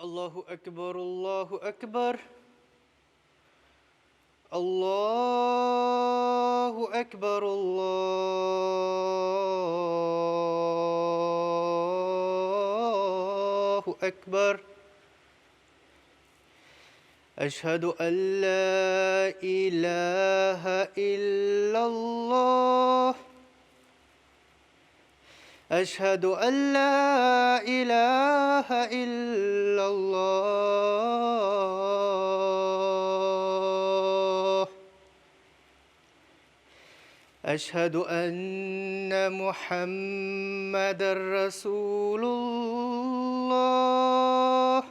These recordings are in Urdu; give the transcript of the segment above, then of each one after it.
الله أكبر الله أكبر الله أكبر الله أكبر أشهد أن لا إله إلا الله أشهد أن لا إله إلا الله أشهد أن محمدًا رسول الله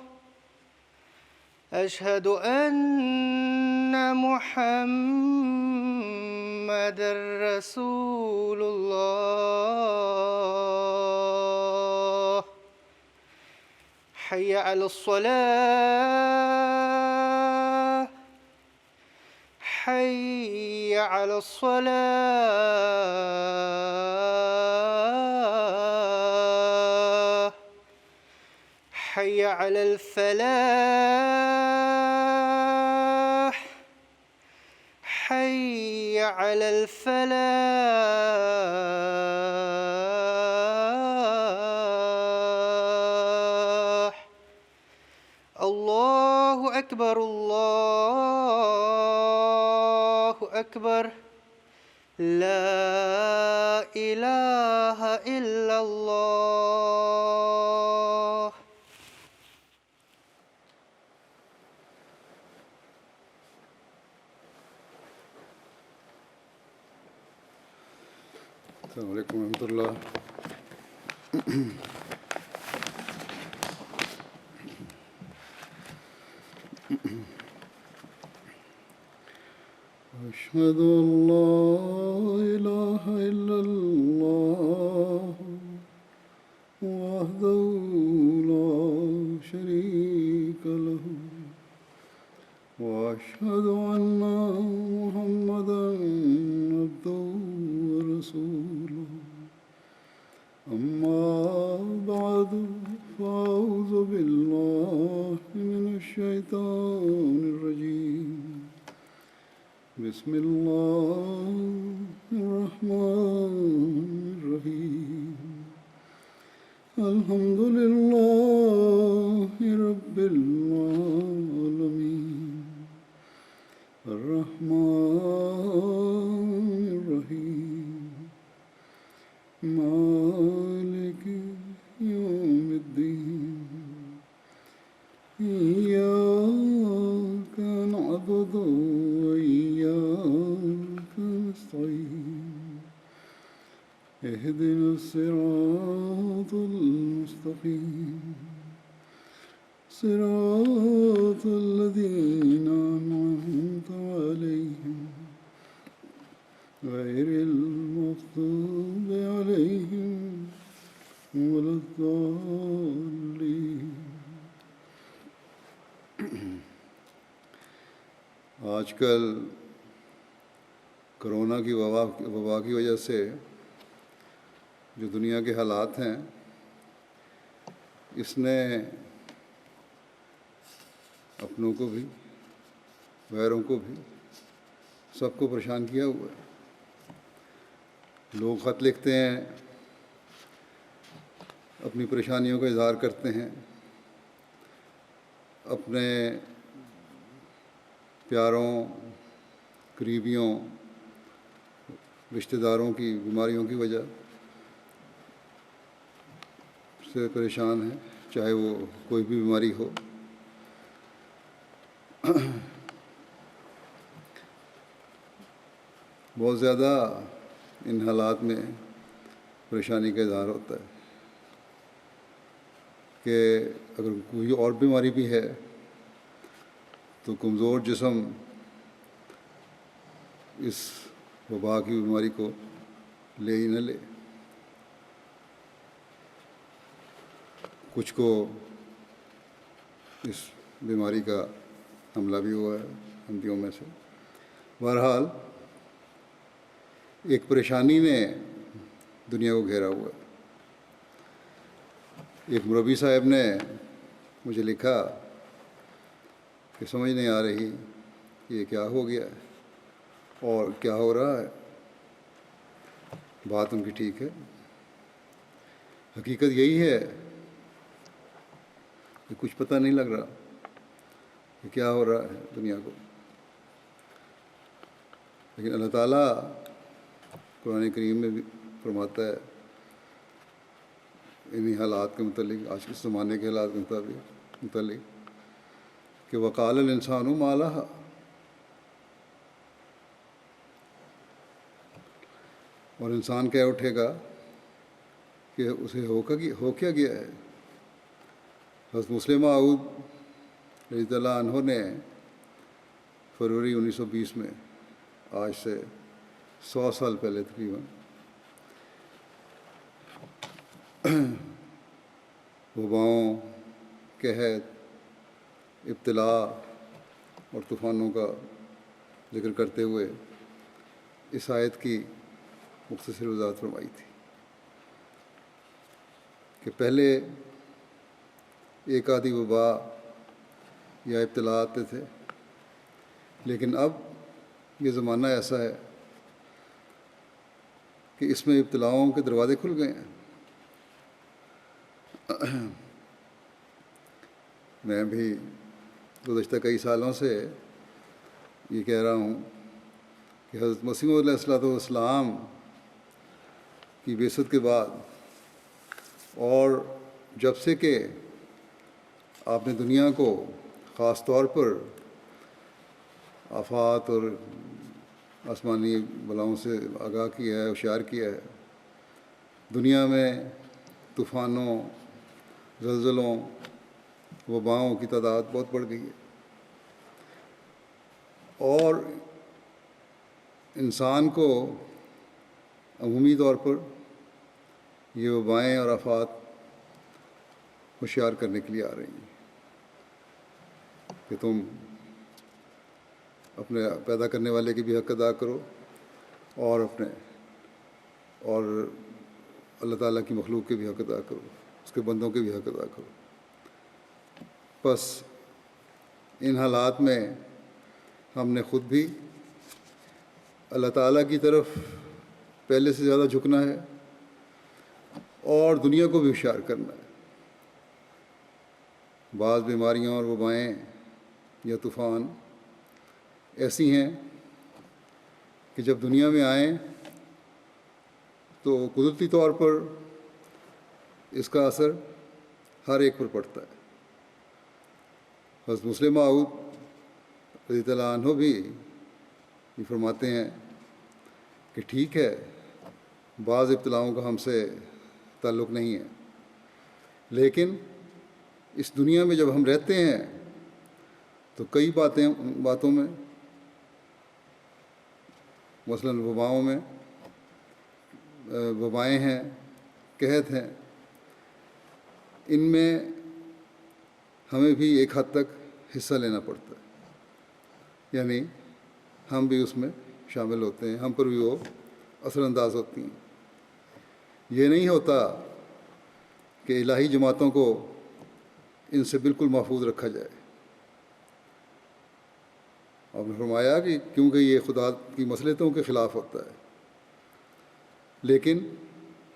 أشهد أن محمدًا رسول الله حي على الصلاة حي على الصلاة حي على الفلاح حي على الفلاح الله أكبر الله أكبر لا إله إلا الله السلام علیکم ورحمۃ اللہ. أشهد أن لا إله إلا الله وحده لا شريك له وأشهد أن محمدًا عبده ورسوله أما بعد فأعوذ بالله من الشيطان الرجيم بسم الله الرحمن الرحيم الحمد لله رب العالمين الرحمن الرحيم مالك يوم الدين إياك نعبد وإياك نستعين اهدنا الصراط المستقيم صراط الذين أنعمت عليهم غير المغضوب عليهم ولا الضالين. آج کل کرونا کی وبا کی وجہ سے جو دنیا کے حالات ہیں اس نے اپنوں کو بھی غیروں کو بھی سب کو پریشان کیا ہوا ہے. لوگ خط لکھتے ہیں، اپنی پریشانیوں کا اظہار کرتے ہیں، اپنے پیاروں، قریبیوں، رشتہ داروں کی بیماریوں کی وجہ سے پریشان ہیں، چاہے وہ کوئی بھی بیماری ہو. بہت زیادہ ان حالات میں پریشانی کا اظہار ہوتا ہے کہ اگر کوئی اور بیماری بھی ہے تو کمزور جسم اس وبا کی بیماری کو لے ہی نہ لے. کچھ کو اس بیماری کا حملہ بھی ہوا ہے ہندیوں میں سے. بہرحال ایک پریشانی نے دنیا کو گھیرا ہوا ہے. ایک مربی صاحب نے مجھے لکھا کہ سمجھ نہیں آ رہی کہ یہ کیا ہو گیا ہے اور کیا ہو رہا ہے۔ بات ان کی ٹھیک ہے، حقیقت یہی ہے کہ کچھ پتہ نہیں لگ رہا کہ کیا ہو رہا ہے دنیا کو، لیکن اللہ تعالیٰ قرآن کریم میں بھی فرماتا ہے انہی حالات کے متعلق، آج کے زمانے کے حالات کے متعلق کہ وقال الانسان ما لہا، اور انسان کہہ اٹھے گا کہ اسے ہو کیا گیا ہے۔ حضرت مسلم معود رضی اللہ عنہ نے فروری 1920 میں، آج سے 100 سال پہلے تقریباً، وباؤں، قحط، ابتلا اور طوفانوں کا ذکر کرتے ہوئے اس آیت کی مختصر وضاحت فرمائی تھی کہ پہلے ایک آدھی وبا یا ابتلا آتے تھے، لیکن اب یہ زمانہ ایسا ہے کہ اس میں ابتلاؤں کے دروازے کھل گئے ہیں۔ میں بھی گزشتہ کئی سالوں سے یہ کہہ رہا ہوں کہ حضرت مسیح علیہ الصلوۃ والسلام کی بعثت کے بعد اور جب سے کہ آپ نے دنیا کو خاص طور پر آفات اور آسمانی بلاؤں سے آگاہ کیا ہے، ہوشیار کیا ہے، دنیا میں طوفانوں، زلزلوں، وباؤں کی تعداد بہت بڑھ گئی ہے، اور انسان کو عمومی طور پر یہ وبائیں اور آفات ہوشیار کرنے کے لیے آ رہی ہیں کہ تم اپنے پیدا کرنے والے کی بھی حق ادا کرو اور اللہ تعالیٰ کی مخلوق کے بھی حق ادا کرو، اس کے بندوں کے بھی حق ادا کرو۔ بس ان حالات میں ہم نے خود بھی اللہ تعالیٰ کی طرف پہلے سے زیادہ جھکنا ہے اور دنیا کو بھی ہوشیار کرنا ہے۔ بعض بیماریاں اور وبائیں یا طوفان ایسی ہیں کہ جب دنیا میں آئیں تو قدرتی طور پر اس کا اثر ہر ایک پر پڑتا ہے۔ حضرت مسلم معود رضی اللہ عنہ بھی یہ فرماتے ہیں کہ ٹھیک ہے، بعض ابتلاؤں کا ہم سے تعلق نہیں ہے، لیکن اس دنیا میں جب ہم رہتے ہیں تو کئی باتوں میں، مثلاً وباؤں میں، وبائیں ہیں، قحط ہیں، ان میں ہمیں بھی ایک حد تک حصہ لینا پڑتا ہے، یعنی ہم بھی اس میں شامل ہوتے ہیں، ہم پر بھی وہ اثر انداز ہوتی ہیں۔ یہ نہیں ہوتا کہ الہی جماعتوں کو ان سے بالکل محفوظ رکھا جائے۔ آپ نے فرمایا کہ کیونکہ یہ خدا کی مصلحتوں کے خلاف ہوتا ہے، لیکن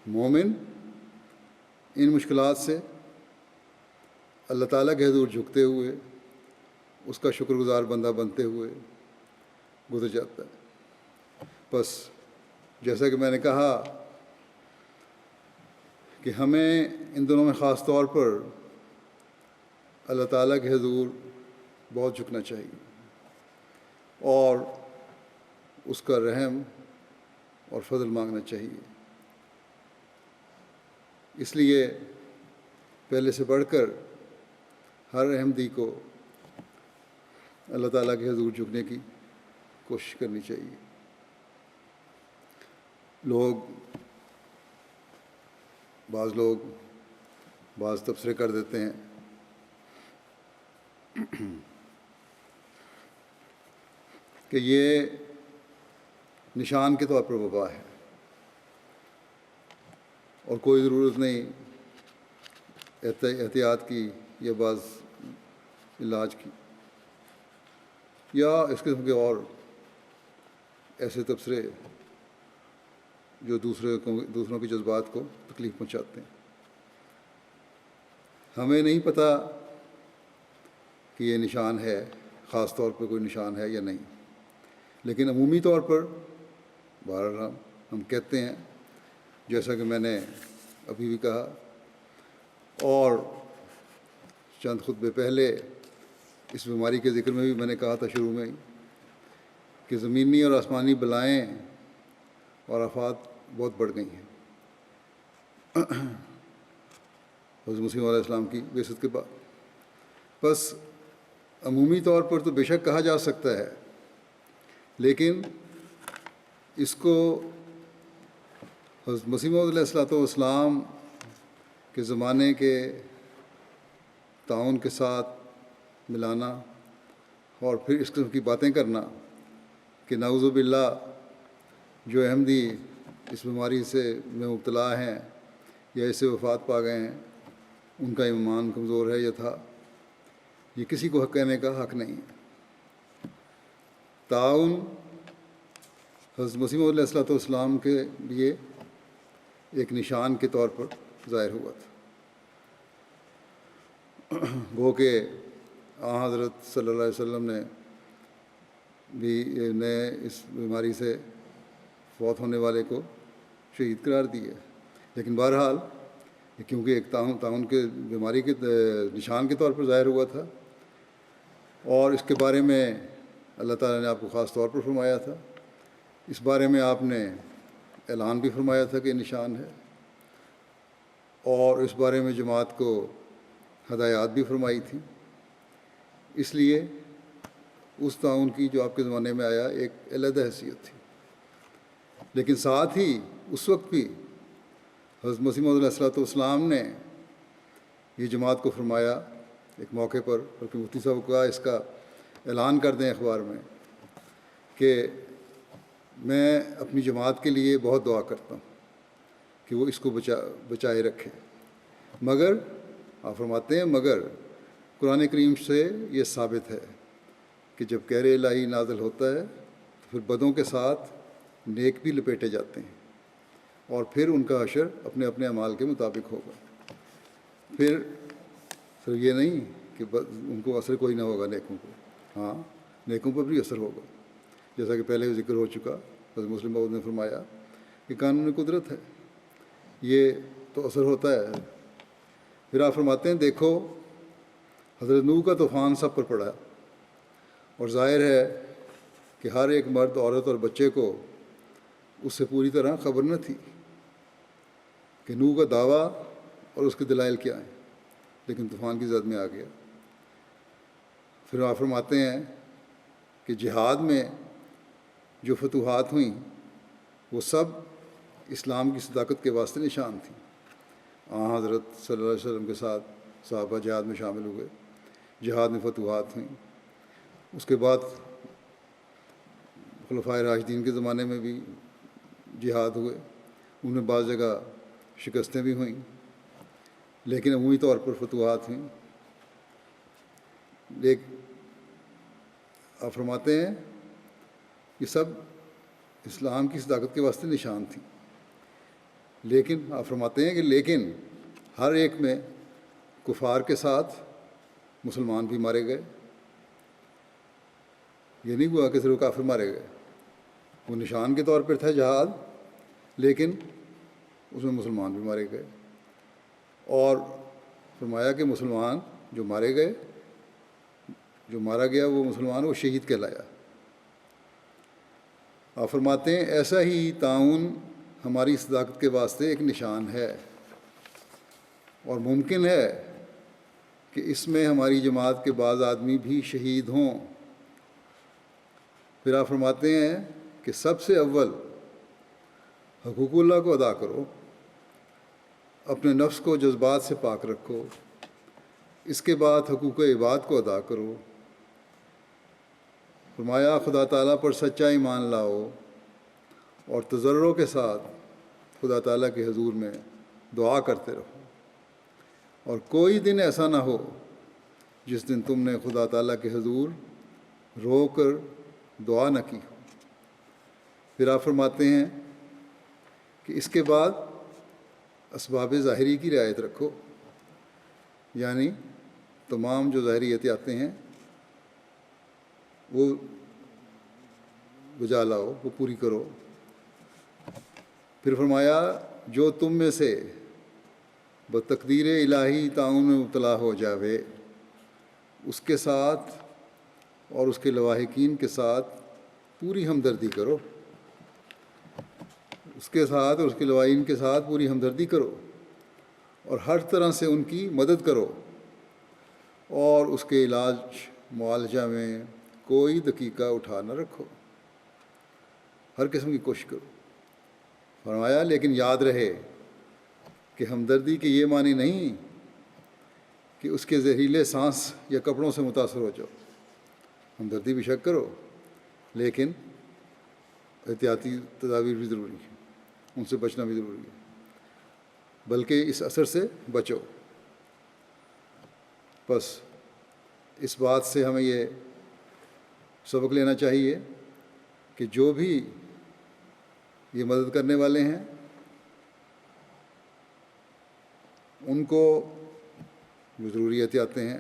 مومن ان مشکلات سے اللہ تعالیٰ کے حضور جھکتے ہوئے، اس کا شکر گزار بندہ بنتے ہوئے گزر جاتا ہے۔ بس جیسا کہ میں نے کہا کہ ہمیں ان دنوں میں خاص طور پر اللہ تعالیٰ کے حضور بہت جھکنا چاہیے اور اس کا رحم اور فضل مانگنا چاہیے۔ اس لیے پہلے سے بڑھ کر ہر احمدی کو اللہ تعالیٰ کے حضور جھکنے کی کوشش کرنی چاہیے۔ بعض لوگ بعض تبصرے کر دیتے ہیں کہ یہ نشان کے طور پر وبا ہے اور کوئی ضرورت نہیں احتیاط کی یا بعض علاج کی، یا اس قسم کے اور ایسے تبصرے جو دوسروں کے جذبات کو تکلیف پہنچاتے ہیں۔ ہمیں نہیں پتہ کہ یہ نشان ہے، خاص طور پہ کوئی نشان ہے یا نہیں، لیکن عمومی طور پر بہرحال ہم کہتے ہیں، جیسا کہ میں نے ابھی بھی کہا اور چند خطبے پہلے اس بیماری کے ذکر میں بھی میں نے کہا تھا شروع میں ہی، کہ زمینی اور آسمانی بلائیں اور آفات بہت بڑھ گئی ہیں حضرت مسیح علیہ السلام کی بعثت کے بعد۔ بس عمومی طور پر تو بے شک کہا جا سکتا ہے، لیکن اس کو حضرت مسیح علیہ السلام کے زمانے کے تعاون کے ساتھ ملانا اور پھر اس قسم کی باتیں کرنا کہ نعوذ باللہ جو احمدی اس بیماری میں مبتلا ہیں یا اس سے وفات پا گئے ہیں ان کا ایمان کمزور ہے یا تھا، یہ کسی کو حق کہنے کا حق نہیں ہے۔ تعاون حضرت مسیح علیہ السلام کے لیے ایک نشان کے طور پر ظاہر ہوا تھا، گو کہ حضرت صلی اللہ علیہ وسلم نے بھی اس بیماری سے فوت ہونے والے کو شہید قرار دیا، لیکن بہرحال کیونکہ ایک تعاون کے بیماری کے نشان کے طور پر ظاہر ہوا تھا، اور اس کے بارے میں اللہ تعالیٰ نے آپ کو خاص طور پر فرمایا تھا، اس بارے میں آپ نے اعلان بھی فرمایا تھا کہ نشان ہے، اور اس بارے میں جماعت کو ہدایات بھی فرمائی تھی۔ اس لیے اس تعاون کی جو آپ کے زمانے میں آیا ایک علیحدہ حیثیت تھی، لیکن ساتھ ہی اس وقت بھی حضرت مسیح علیہ السلام نے یہ جماعت کو فرمایا ایک موقع پر، بلکہ مفتی صاحب کو کہا اس کا اعلان کر دیں اخبار میں کہ میں اپنی جماعت کے لیے بہت دعا کرتا ہوں کہ وہ اس کو بچائے رکھے، مگر آپ فرماتے ہیں مگر قرآن کریم سے یہ ثابت ہے کہ جب قہر الہی نازل ہوتا ہے تو پھر بدوں کے ساتھ نیک بھی لپیٹے جاتے ہیں، اور پھر ان کا حشر اپنے اپنے اعمال کے مطابق ہوگا۔ پھر صرف یہ نہیں کہ ان کو اثر کوئی نہ ہوگا نیکوں کو، ہاں نیکوں پر بھی اثر ہوگا، جیسا کہ پہلے ذکر ہو چکا، حضرت مسلم موعود نے فرمایا کہ قانون قدرت ہے، یہ تو اثر ہوتا ہے۔ پھر آپ فرماتے ہیں دیکھو حضرت نوح کا طوفان سب پر پڑا، اور ظاہر ہے کہ ہر ایک مرد، عورت اور بچے کو اس سے پوری طرح خبر نہ تھی کہ نوح کا دعویٰ اور اس کے دلائل کیا ہیں، لیکن طوفان کی زد میں آ گیا۔ پھر آپ فرماتے ہیں کہ جہاد میں جو فتوحات ہوئیں وہ سب اسلام کی صداقت کے واسطے نشان تھیں۔ حضرت صلی اللہ علیہ وسلم کے ساتھ صحابہ جہاد میں شامل ہوئے، جہاد میں فتوحات ہوئیں، اس کے بعد خلفائے راشدین کے زمانے میں بھی جہاد ہوئے، ان میں بعض جگہ شکستیں بھی ہوئیں، لیکن عمومی طور پر فتوحات ہوئیں۔ آپ فرماتے ہیں یہ سب اسلام کی صداقت کے واسطے نشان تھی، لیکن آپ فرماتے ہیں کہ لیکن ہر ایک میں کفار کے ساتھ مسلمان بھی مارے گئے۔ یہ نہیں ہوا کہ صرف کافر مارے گئے، وہ نشان کے طور پر تھا جہاد، لیکن اس میں مسلمان بھی مارے گئے، اور فرمایا کہ مسلمان جو مارے گئے، جو مارا گیا وہ مسلمان وہ شہید کہلایا۔ آپ فرماتے ہیں ایسا ہی تعاون ہماری صداقت کے واسطے ایک نشان ہے، اور ممکن ہے کہ اس میں ہماری جماعت کے بعض آدمی بھی شہید ہوں۔ پھر آپ فرماتے ہیں کہ سب سے اول حقوق اللہ کو ادا کرو، اپنے نفس کو جذبات سے پاک رکھو، اس کے بعد حقوق عباد کو ادا کرو۔ فرمایا خدا تعالیٰ پر سچا ایمان لاؤ اور تضرع کے ساتھ خدا تعالیٰ کے حضور میں دعا کرتے رہو، اور کوئی دن ایسا نہ ہو جس دن تم نے خدا تعالیٰ کے حضور رو کر دعا نہ کی ہو۔ پھر آپ فرماتے ہیں کہ اس کے بعد اسباب ظاہری کی رعایت رکھو، یعنی تمام جو ظاہری احتیاطیں ہیں وہ بجا لاؤ، وہ پوری کرو۔ پھر فرمایا جو تم میں سے بتقدیر الہی تعاون میں مبتلا ہو جاوے اس کے ساتھ اور اس کے لواحقین کے ساتھ پوری ہمدردی کرو، اس کے ساتھ اور اس کے لواحقین کے ساتھ پوری ہمدردی کرو اور ہر طرح سے ان کی مدد کرو، اور اس کے علاج معالجہ میں کوئی دقیقہ اٹھا نہ رکھو، ہر قسم کی کوشش کرو۔ فرمایا لیکن یاد رہے کہ ہمدردی کے یہ معنی نہیں کہ اس کے زہریلے سانس یا کپڑوں سے متاثر ہو جاؤ۔ ہمدردی بھی شک کرو لیکن احتیاطی تدابیر بھی ضروری ہے، ان سے بچنا بھی ضروری ہے، بلکہ اس اثر سے بچو۔ بس اس بات سے ہمیں یہ سبق لینا چاہیے کہ جو بھی یہ مدد کرنے والے ہیں ان کو جو ضروری احتیاطیں ہیں،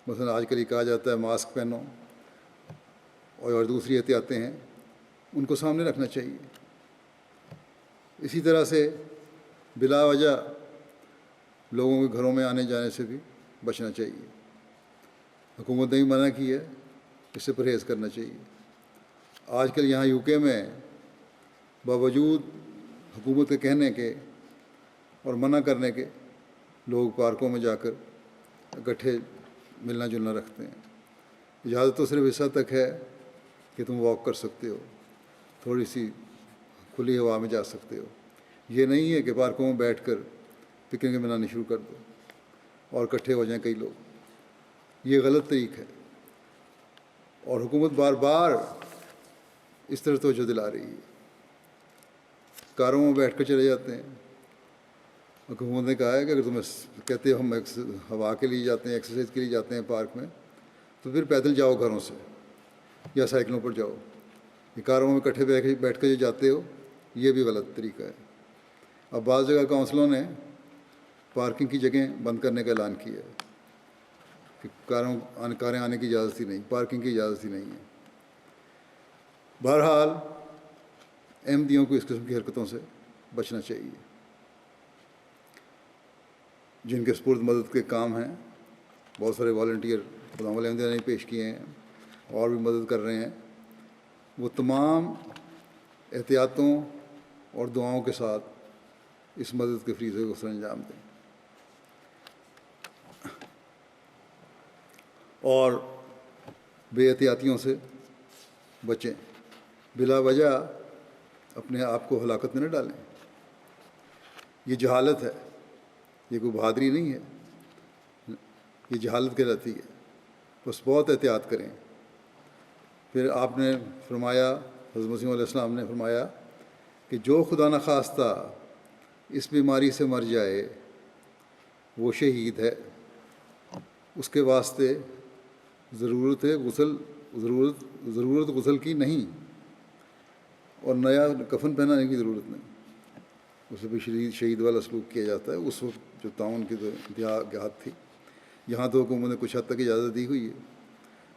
مثلا آج کل یہ کہا جاتا ہے ماسک پہنو، اور دوسری احتیاطیں ہیں، ان کو سامنے رکھنا چاہیے۔ اسی طرح سے بلا وجہ لوگوں کے گھروں میں آنے جانے سے بھی بچنا چاہیے۔ حکومت نے بھی منع کی ہے، اس سے پرہیز کرنا چاہیے۔ آج کل یہاں UK میں باوجود حکومت کے کہنے کے اور منع کرنے کے لوگ پارکوں میں جا کر اکٹھے ملنا جلنا رکھتے ہیں۔ اجازت تو صرف اس حد تک ہے کہ تم واک کر سکتے ہو، تھوڑی سی کھلی ہوا میں جا سکتے ہو، یہ نہیں ہے کہ پارکوں میں بیٹھ کر پکنک منانی شروع کر دو اور اکٹھے ہو جائیں کئی لوگ۔ یہ غلط طریق ہے، اور حکومت بار بار اس طرح توجہ دلا رہی ہے۔ کاروں میں بیٹھ کر چلے جاتے ہیں۔ حکومت نے کہا ہے کہ اگر تمہیں کہتے ہو ہم ہوا کے لیے جاتے ہیں، ایکسرسائز کے لیے جاتے ہیں پارک میں، تو پھر پیدل جاؤ گھروں سے یا سائیکلوں پر جاؤ۔ یہ کاروں میں اکٹھے بیٹھ کر جو جاتے ہو یہ بھی غلط طریقہ ہے۔ اب بعض جگہ کونسلوں نے پارکنگ کی جگہیں بند کرنے کا اعلان کیا ہے کہ کاریں آنے کی اجازت ہی نہیں، پارکنگ کی اجازت ہی نہیں ہے۔ بہرحال احمدیوں کو اس قسم کی حرکتوں سے بچنا چاہیے۔ جن کے سپرد مدد کے کام ہیں، بہت سارے والنٹیئر علماء احمدیہ نے پیش کیے ہیں اور بھی مدد کر رہے ہیں، وہ تمام احتیاطوں اور دعاؤں کے ساتھ اس مدد کے فریضے کو سر انجام دیں، اور بے احتیاطیوں سے بچیں، بلا وجہ اپنے آپ کو ہلاکت میں نہ ڈالیں۔ یہ جہالت ہے، یہ کوئی بہادری نہیں ہے، یہ جہالت کہلاتی ہے۔ بس بہت احتیاط کریں۔ پھر آپ نے فرمایا، حضرت مسیح علیہ السلام نے فرمایا کہ جو خدا نخواستہ اس بیماری سے مر جائے وہ شہید ہے، اس کے واسطے ضرورت غسل کی نہیں اور نیا کفن پہنانے کی ضرورت نہیں۔ اسے بھی شہید والا سلوک کیا جاتا ہے۔ اس وقت جو تعاون کی دیہات تھی، یہاں تو حکومت نے کچھ حد تک اجازت دی ہوئی ہے،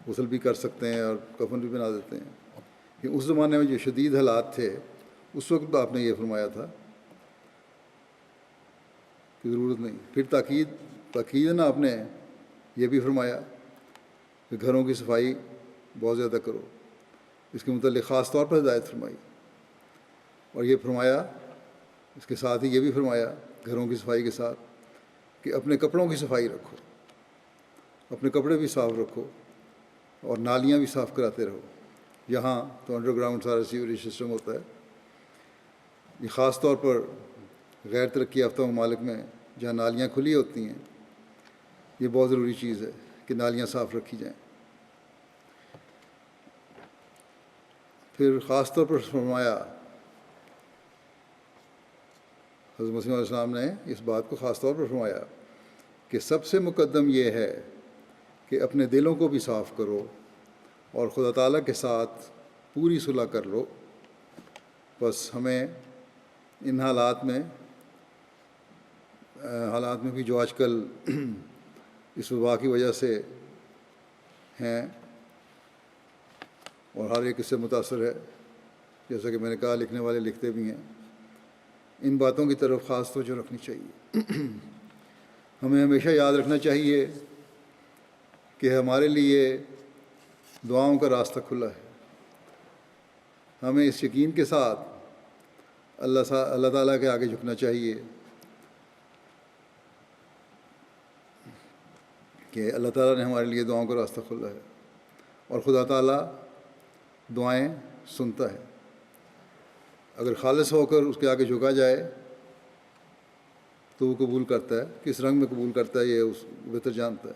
غسل بھی کر سکتے ہیں اور کفن بھی بنا دیتے ہیں، لیکن اس زمانے میں جو شدید حالات تھے اس وقت آپ نے یہ فرمایا تھا کہ ضرورت نہیں۔ پھر تاکید نا آپ نے یہ بھی فرمایا کہ گھروں کی صفائی بہت زیادہ کرو، اس کے متعلق خاص طور پر ہدایت فرمائی، اور یہ فرمایا، اس کے ساتھ ہی یہ بھی فرمایا گھروں کی صفائی کے ساتھ کہ اپنے کپڑوں کی صفائی رکھو، اپنے کپڑے بھی صاف رکھو اور نالیاں بھی صاف کراتے رہو۔ یہاں تو انڈر گراؤنڈ سارا سیوریج سسٹم ہوتا ہے، یہ خاص طور پر غیر ترقی یافتہ ممالک میں جہاں نالیاں کھلی ہوتی ہیں، یہ بہت ضروری چیز ہے کہ نالیاں صاف رکھی جائیں۔ پھر خاص طور پر فرمایا، حضرت مسیح علیہ السلام نے اس بات کو خاص طور پر فرمایا کہ سب سے مقدم یہ ہے کہ اپنے دلوں کو بھی صاف کرو اور خدا تعالیٰ کے ساتھ پوری صلح کر لو۔ بس ہمیں ان حالات میں بھی جو آج کل اس وبا کی وجہ سے ہیں اور ہر ایک اس سے متاثر ہے، جیسا کہ میں نے کہا لکھنے والے لکھتے بھی ہیں، ان باتوں کی طرف خاص توجہ رکھنی چاہیے۔ ہمیں ہمیشہ یاد رکھنا چاہیے کہ ہمارے لیے دعاؤں کا راستہ کھلا ہے۔ ہمیں اس یقین کے ساتھ اللہ تعالیٰ کے آگے جھکنا چاہیے کہ اللہ تعالیٰ نے ہمارے لیے دعاؤں کا راستہ کھولا ہے اور خدا تعالیٰ دعائیں سنتا ہے۔ اگر خالص ہو کر اس کے آگے جھکا جائے تو وہ قبول کرتا ہے، کس رنگ میں قبول کرتا ہے یہ اس بہتر جانتا ہے۔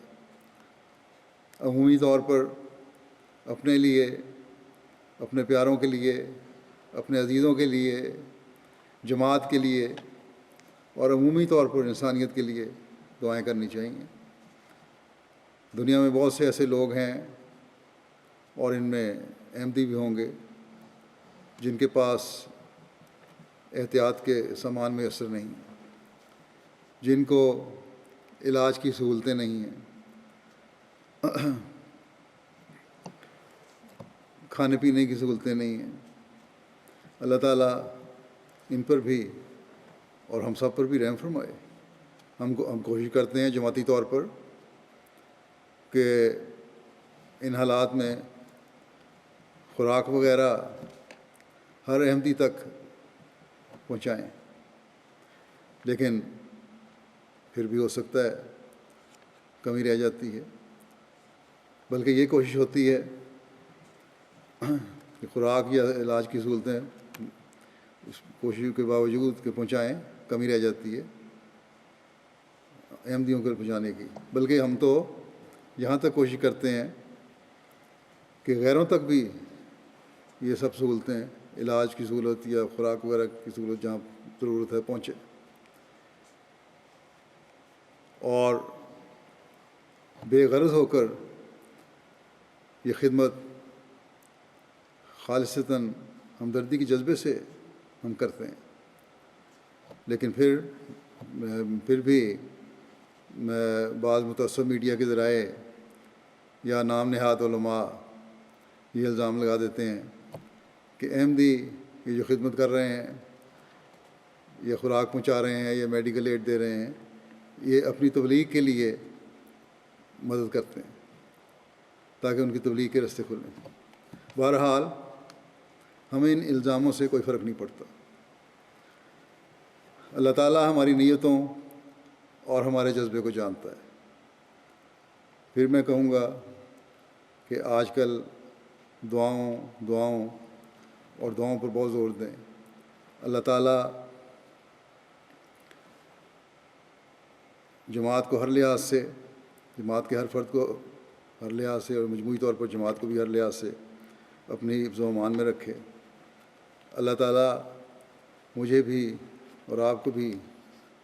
عمومی طور پر اپنے لیے، اپنے پیاروں کے لیے، اپنے عزیزوں کے لیے، جماعت کے لیے اور عمومی طور پر انسانیت کے لیے دعائیں کرنی چاہیے۔ دنیا میں بہت سے ایسے لوگ ہیں اور ان میں احمدی بھی ہوں گے جن کے پاس احتیاط کے سامان میسر نہیں، جن کو علاج کی سہولتیں نہیں ہیں، کھانے پینے کی سہولتیں نہیں ہیں۔ اللہ تعالیٰ ان پر بھی اور ہم سب پر بھی رحم فرمائے۔ ہم کوشش کرتے ہیں جماعتی طور پر کہ ان حالات میں خوراک وغیرہ ہر احمدی تک پہنچائیں، لیکن پھر بھی ہو سکتا ہے کمی رہ جاتی ہے، بلکہ یہ کوشش ہوتی ہے کہ خوراک یا علاج کی سہولتیں اس کوشش کے باوجود کہ پہنچائیں، کمی رہ جاتی ہے احمدیوں کو پہنچانے کی۔ بلکہ ہم تو یہاں تک کوشش کرتے ہیں کہ غیروں تک بھی یہ سب سہولتیں، علاج کی سہولت یا خوراک وغیرہ کی سہولت جہاں ضرورت ہے پہنچے، اور بے غرض ہو کر یہ خدمت خالصتاً ہمدردی کے جذبے سے ہم کرتے ہیں۔ لیکن پھر بھی بعض متعصب میڈیا کے ذرائع یا نام نہاد علماء یہ الزام لگا دیتے ہیں کہ احمدی یہ جو خدمت کر رہے ہیں، یہ خوراک پہنچا رہے ہیں، یہ میڈیکل ایڈ دے رہے ہیں، یہ اپنی تبلیغ کے لیے مدد کرتے ہیں تاکہ ان کی تبلیغ کے راستے کھلیں۔ بہرحال ہمیں ان الزاموں سے کوئی فرق نہیں پڑتا۔ اللہ تعالیٰ ہماری نیتوں اور ہمارے جذبے کو جانتا ہے۔ پھر میں کہوں گا کہ آج کل دعاؤں اور دعاؤں پر بہت زور دیں۔ اللہ تعالیٰ جماعت کو ہر لحاظ سے، جماعت کے ہر فرد کو ہر لحاظ سے اور مجموعی طور پر جماعت کو بھی ہر لحاظ سے اپنی حفظ و امان میں رکھے۔ اللہ تعالیٰ مجھے بھی اور آپ کو بھی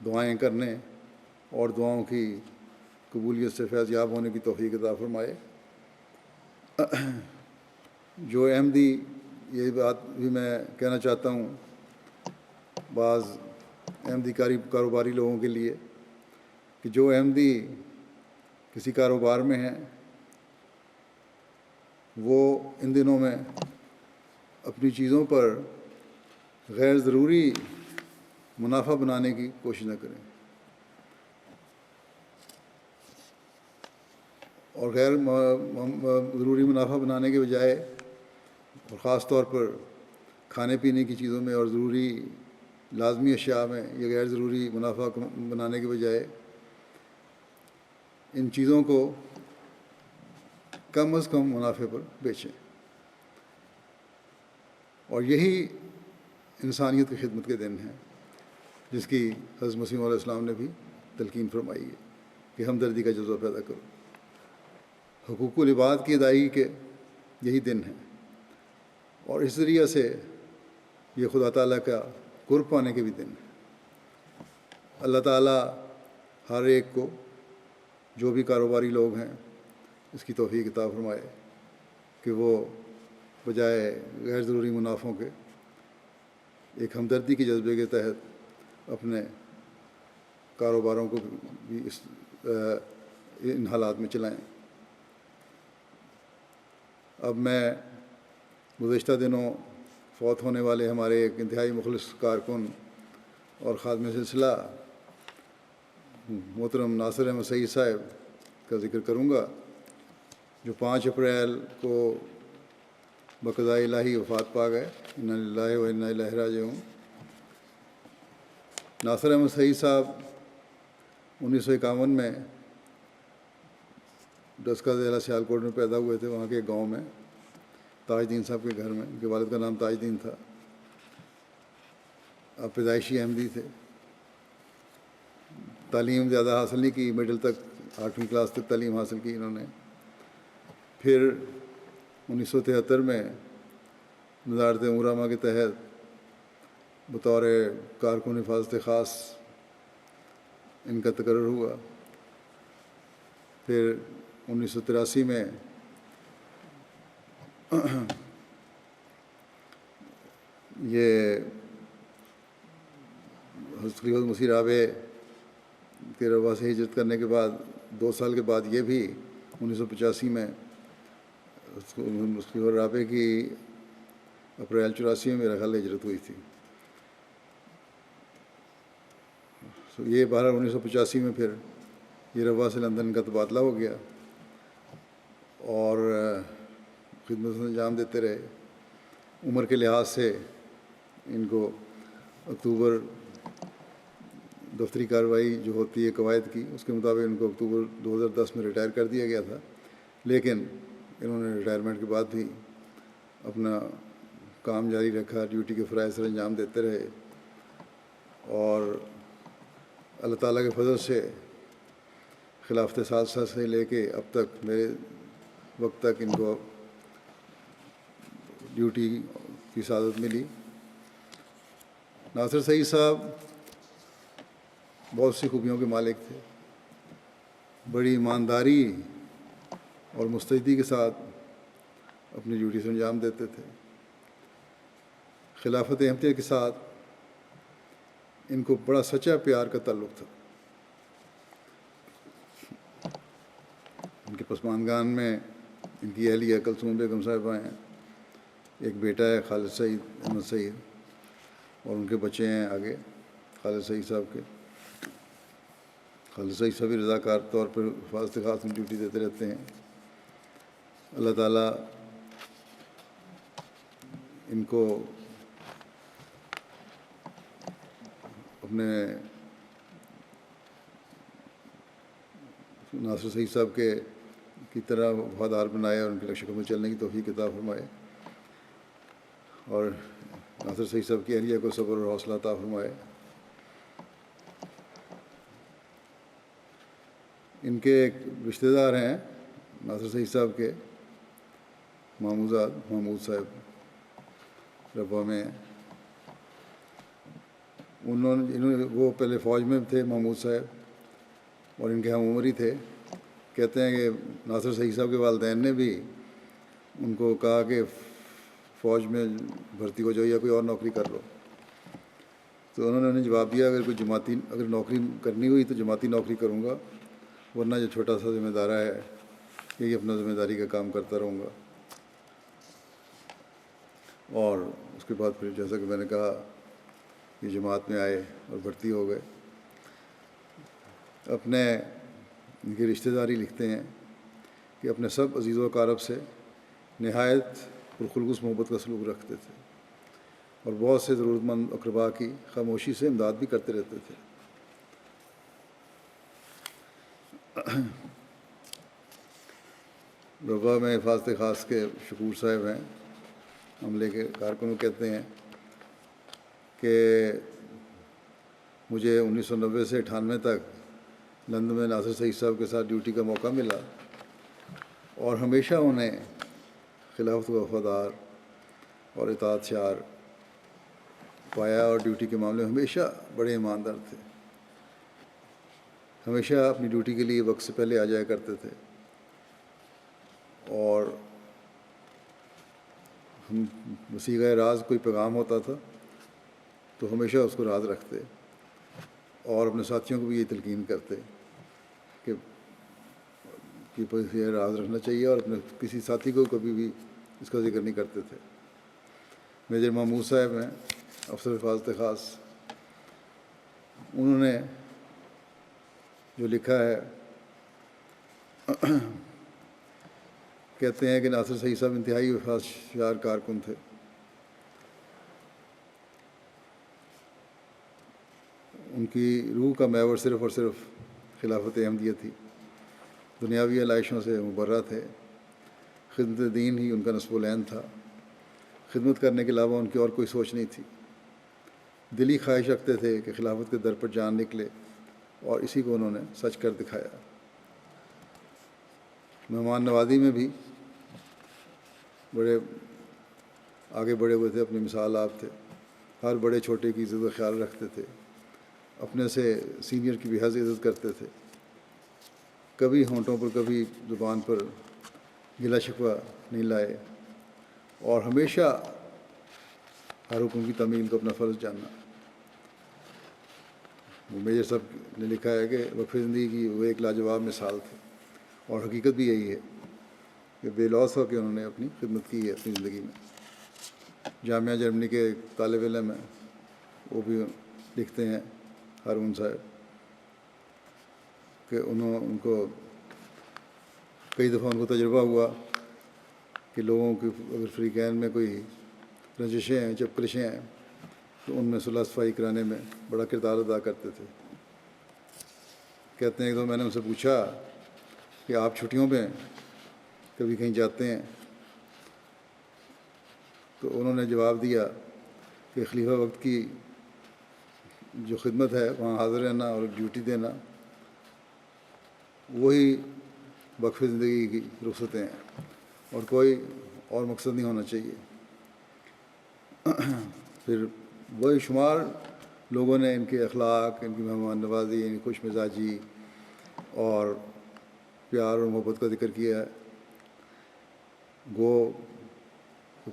دعائیں کرنے اور دعاؤں کی قبولیت سے فیض یاب ہونے کی توفیق عطا فرمائے۔ جو احمدی، یہ بات بھی میں کہنا چاہتا ہوں بعض احمدی کاروباری لوگوں کے لیے کہ جو احمدی کسی کاروبار میں ہیں وہ ان دنوں میں اپنی چیزوں پر غیر ضروری منافع بنانے کی کوشش نہ کریں، اور غیر ضروری منافع بنانے کے بجائے، اور خاص طور پر کھانے پینے کی چیزوں میں اور ضروری لازمی اشیاء میں یہ غیر ضروری منافع بنانے کے بجائے ان چیزوں کو کم از کم منافع پر بیچیں، اور یہی انسانیت کی خدمت کے دن ہیں جس کی حضرت مسیح علیہ السلام نے بھی تلقین فرمائی ہے کہ ہمدردی کا جذبہ پیدا کرو۔ حقوق العباد کی ادائیگی کے یہی دن ہیں، اور اس ذریعے سے یہ خدا تعالیٰ کا قرب پانے کے بھی دن ہیں۔ اللہ تعالیٰ ہر ایک کو، جو بھی کاروباری لوگ ہیں، اس کی توفیق عطا فرمائے کہ وہ بجائے غیر ضروری منافعوں کے ایک ہمدردی کے جذبے کے تحت اپنے کاروباروں کو بھی ان حالات میں چلائیں۔ اب میں گزشتہ دنوں فوت ہونے والے ہمارے ایک انتہائی مخلص کارکن اور خادم سلسلہ محترم ناصر احمد سعید صاحب کا ذکر کروں گا، جو 5 اپریل کو بقضاء الہی وفات پا گئے۔ انا للہ و انا الیہ راجعون۔ ناصر احمد سعید صاحب 1951 میں ڈسکہ ضلع سیالکوٹ میں پیدا ہوئے تھے، وہاں کے ایک گاؤں میں تاج دین صاحب کے گھر میں۔ ان کے والد کا نام تاج دین تھا، آپ پیدائشی احمدی تھے۔ تعلیم زیادہ حاصل نہیں کی، مڈل تک 8ویں کلاس تک تعلیم حاصل کی انہوں نے۔ پھر 1973 میں وزارت امورامہ کے تحت بطور کارکن حفاظت خاص ان کا تقرر ہوا۔ پھر 1983 میں یہ حضرت خلیفۃ مسیح رابع کے روا سے ہجرت کرنے کے بعد 2 سال کے بعد یہ بھی 1985 میں خلیفۃ رابع کی اپریل 84 میں میرا خیال ہجرت ہوئی تھی۔ یہ 1985 میں پھر یہ روا سے لندن کا تبادلہ ہو گیا اور خدمت انجام دیتے رہے۔ عمر کے لحاظ سے ان کو اکتوبر دفتری کارروائی جو ہوتی ہے قواعد کی، اس کے مطابق ان کو اکتوبر 2010 میں ریٹائر کر دیا گیا تھا، لیکن انہوں نے ریٹائرمنٹ کے بعد بھی اپنا کام جاری رکھا، ڈیوٹی کے فرائض سر انجام دیتے رہے، اور اللہ تعالیٰ کے فضل سے خلافت ثالثہ سے لے کے اب تک میرے وقت تک ان کو ڈیوٹی کی سعادت ملی۔ ناصر سعید صاحب بہت سی خوبیوں کے مالک تھے، بڑی ایمانداری اور مستعدی کے ساتھ اپنی ڈیوٹی سے انجام دیتے تھے۔ خلافت احمدیہ کے ساتھ ان کو بڑا سچا پیار کا تعلق تھا۔ ان کے پسماندگان میں ان کی اہلیہ کلثوم بیگم صاحبہ ہیں، ایک بیٹا ہے خالد سعید احمد سعید، اور ان کے بچے ہیں آگے خالد سعید صاحب کے۔ خالد سعید صاحب بھی رضاکار طور پر حفاظت خاص میں ڈیوٹی دیتے رہتے ہیں۔ اللہ تعالیٰ ان کو اپنے ناصر سعید صاحب کی طرح وفادار بنائے اور ان کے نقش قدم چلنے کی توفیق عطا فرمائے، اور ناصر سعید صاحب کی اہلیہ کو صبر اور حوصلہ عطا فرمائے۔ ان کے ایک رشتہ دار ہیں ناصر سعید صاحب کے، ماموزاد محمود صاحب ربوہ میں ہیں۔ انہوں نے وہ پہلے فوج میں تھے محمود صاحب، اور ان کے ہم عمر ہی تھے۔ کہتے ہیں کہ ناصر سعید صاحب کے والدین نے بھی ان کو کہا کہ فوج میں بھرتی ہو جاؤ یا کوئی اور نوکری کر لو، تو انہوں نے انہیں جواب دیا اگر نوکری کرنی ہوئی تو جماعتی نوکری کروں گا، ورنہ جو چھوٹا سا ذمہ دارہ ہے یہی اپنا ذمہ داری کا کام کرتا رہوں گا۔ اور اس کے بعد پھر جیسا کہ میں نے کہا یہ جماعت میں آئے اور بھرتی ہو گئے۔ اپنے ان کی رشتہ داری لکھتے ہیں کہ اپنے سب عزیز و اقارب سے نہایت پرخلوص محبت کا سلوک رکھتے تھے، اور بہت سے ضرورت مند اقربا کی خاموشی سے امداد بھی کرتے رہتے تھے۔ ربوہ میں حفاظت خاص کے شکور صاحب ہیں، عملے کے کارکنوں کہتے ہیں کہ مجھے 1990 سے 98 تک لندن میں ناصر سعید صاحب کے ساتھ ڈیوٹی کا موقع ملا، اور ہمیشہ انہیں خلافت و وفادار اور اطاعت شعار پایا، اور ڈیوٹی کے معاملے میں ہمیشہ بڑے ایماندار تھے، ہمیشہ اپنی ڈیوٹی کے لیے وقت سے پہلے آ جایا کرتے تھے۔ اور ہم وسیغہ راز کوئی پیغام ہوتا تھا تو ہمیشہ اس کو راز رکھتے اور اپنے ساتھیوں کو بھی یہ تلقین کرتے کہ یہ راز رکھنا چاہیے، اور اپنے کسی ساتھی کو کبھی بھی اس کا ذکر نہیں کرتے تھے۔ میجر محمود صاحب ہیں، افسر حفاظت خاص، انہوں نے جو لکھا ہے، کہتے ہیں کہ ناصر سعید صاحب انتہائی وفادار کارکن تھے۔ ان کی روح کا محور صرف اور صرف خلافت احمدیہ تھی، دنیاوی علائشوں سے مبرہ تھے، خدمت دین ہی ان کا نصب العین تھا، خدمت کرنے کے علاوہ ان کی اور کوئی سوچ نہیں تھی۔ دلی خواہش رکھتے تھے کہ خلافت کے در پر جان نکلے، اور اسی کو انہوں نے سچ کر دکھایا۔ مہمان نوازی میں بھی بڑے آگے بڑھے ہوئے تھے، اپنی مثال آپ تھے، ہر بڑے چھوٹے کی عزت کا خیال رکھتے تھے، اپنے سے سینئر کی بھی حد عزت کرتے تھے، کبھی ہونٹوں پر کبھی زبان پر گلا شکوہ نہیں لائے، اور ہمیشہ ہر حکم کی تعمیل کو اپنا فرض جاننا۔ میجر صاحب نے لکھا ہے کہ وقف زندگی کی وہ ایک لاجواب مثال تھے، اور حقیقت بھی یہی ہے کہ بے لوث ہو کے انہوں نے اپنی خدمت کی ہے اپنی زندگی میں۔ جامعہ جرمنی کے طالب علم ہیں، وہ بھی لکھتے ہیں، ہارون صاحب، کہ ان کو کئی دفعہ ان کو تجربہ ہوا کہ لوگوں کی اگر فریقین میں کوئی رنجشیں ہیں، چپکلشیں ہیں، تو ان میں صلح صفائی کرانے میں بڑا کردار ادا کرتے تھے۔ کہتے ہیں ایک دو میں نے ان سے پوچھا کہ آپ چھٹیوں میں کبھی کہیں جاتے ہیں؟ تو انہوں نے جواب دیا کہ خلیفہ وقت کی جو خدمت ہے وہاں حاضر رہنا اور ڈیوٹی دینا، وہی وقف زندگی کی رخصتیں ہیں، اور کوئی اور مقصد نہیں ہونا چاہیے۔ پھر بے شمار لوگوں نے ان کے اخلاق، ان کی مہمان نوازی، ان کی خوش مزاجی اور پیار اور محبت کا ذکر کیا ہے۔ وہ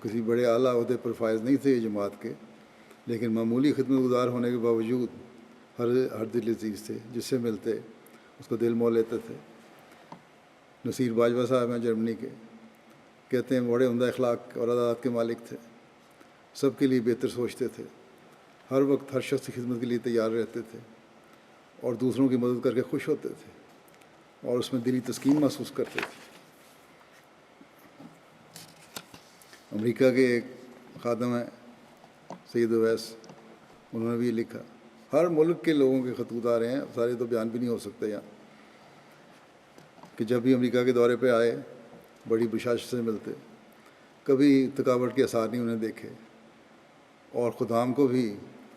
کسی بڑے اعلیٰ عہدے پر فائز نہیں تھے جماعت کے، لیکن معمولی خدمت گزار ہونے کے باوجود ہر دل عزیز تھے، جس سے ملتے اس کو دل مول لیتے تھے۔ نصیر باجوہ صاحب ہیں جرمنی کے، کہتے ہیں بڑے عمدہ اخلاق اور عادات کے مالک تھے، سب کے لیے بہتر سوچتے تھے، ہر وقت ہر شخص کی خدمت کے لیے تیار رہتے تھے، اور دوسروں کی مدد کر کے خوش ہوتے تھے، اور اس میں دلی تسکین محسوس کرتے تھے۔ امریکہ کے ایک خادم ہیں سید اویس، انہوں نے بھی یہ لکھا، ہر ملک کے لوگوں کے خطوط آ رہے ہیں، سارے تو بیان بھی نہیں ہو سکتے یہاں، کہ جب بھی امریکہ کے دورے پہ آئے بڑی بشاشت سے ملتے، کبھی تھکاوٹ کے آثار نہیں انہیں دیکھے، اور خدام کو بھی